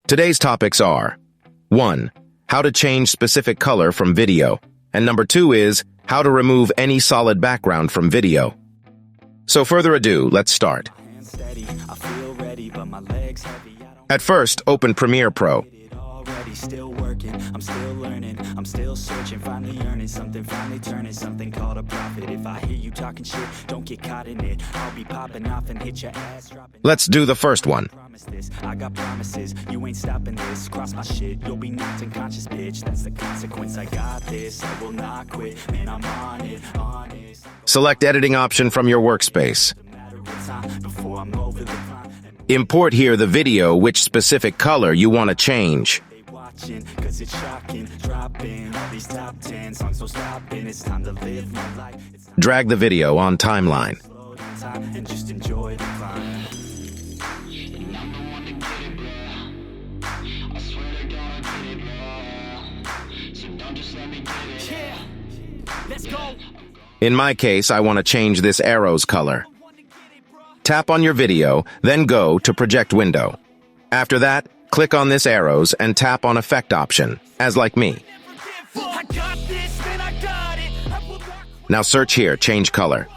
Today's topics are 1. How to change specific color from video, and number 2 is how to remove any solid background from video. So further ado, let's start. At first, open Premiere Pro. Still working, I'm still learning, I'm still searching, finally earning something, finally turning something called a profit. If I hear you talking shit, don't get caught in it. I'll be popping off and hit your ass dropping. Let's do the first one. Promise this, I got promises, you ain't stopping this. Cross my shit, you'll be knocked unconscious, bitch. That's the consequence, I got this, I will not quit, man, I'm on it, honest. Select editing option from your workspace. No matter what time, before I'm over the climb. Import here the video which specific color you want to change. Cause it's shocking, dropping all these top 10 songs, so stopping. It's time to live my life. It's time Drag the video on timeline. to slow down time and just enjoy the climb. Yeah, let's go. In my case, I want to change this arrow's color. Tap on your video, then go to Project Window. After that, click on this arrows and tap on Effect option, as like me. I got this, man, I got it. I will not Now search here, change color.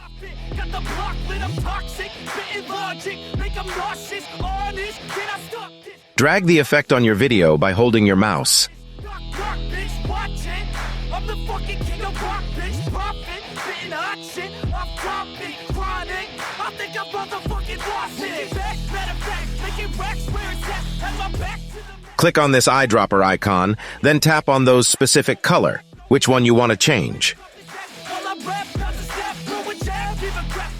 got the block lit, I'm toxic, spitting logic, make 'em nauseous, honest, can I stop this? Drag the effect on your video by holding your mouse. Rock, bitch, watch it. I'm the fucking king of rock, bitch, profit, spitting hot shit, I'm topic, chronic, I think I'm motherfucking lost it. Matter of fact, making racks where it's at, have my back to the Click on this eyedropper icon, then tap on those specific color, which one you want to change. while I rap, not to step, throw a jab, give a crap.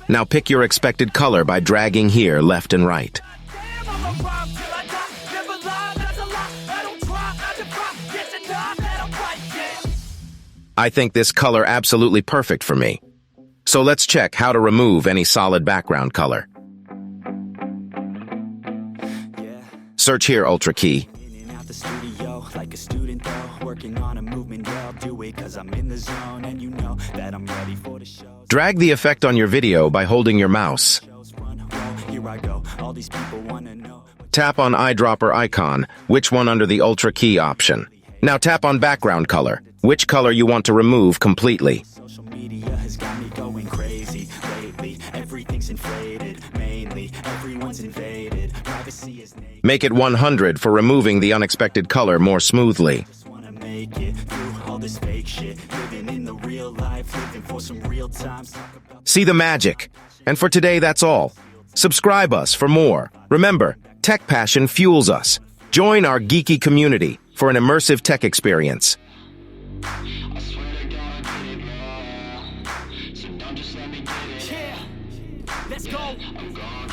Now pick your expected color by dragging here left and right. Damn, I'm a rhyme till I die, never lie, that's a lie, I don't try, I defy, get denied, that I'm right, yeah. I think this color absolutely perfect for me. So let's check how to remove any solid background color. Yeah. Search here, Ultra Key. In and out the studio like a student though, working on a movement, yeah, I'll do it cause I'm in the zone and you know that I'm ready for the show. Drag the effect on your video by holding your mouse. Shows run, roll, here I go, all these people wanna know. Tap on eyedropper icon, which one under the Ultra Key option. Now tap on background color, which color you want to remove completely. Social media has got me going crazy lately, everything's inflated, mainly, everyone's invaded, privacy is naked. Make it 100 for removing the unexpected color more smoothly. Just wanna make it through all this fake shit, living in the real life, living for some real times, talk about See the magic. And for today, that's all. Subscribe us for more. Remember, tech passion fuels us. Join our geeky community for an immersive tech experience. yeah, let's go.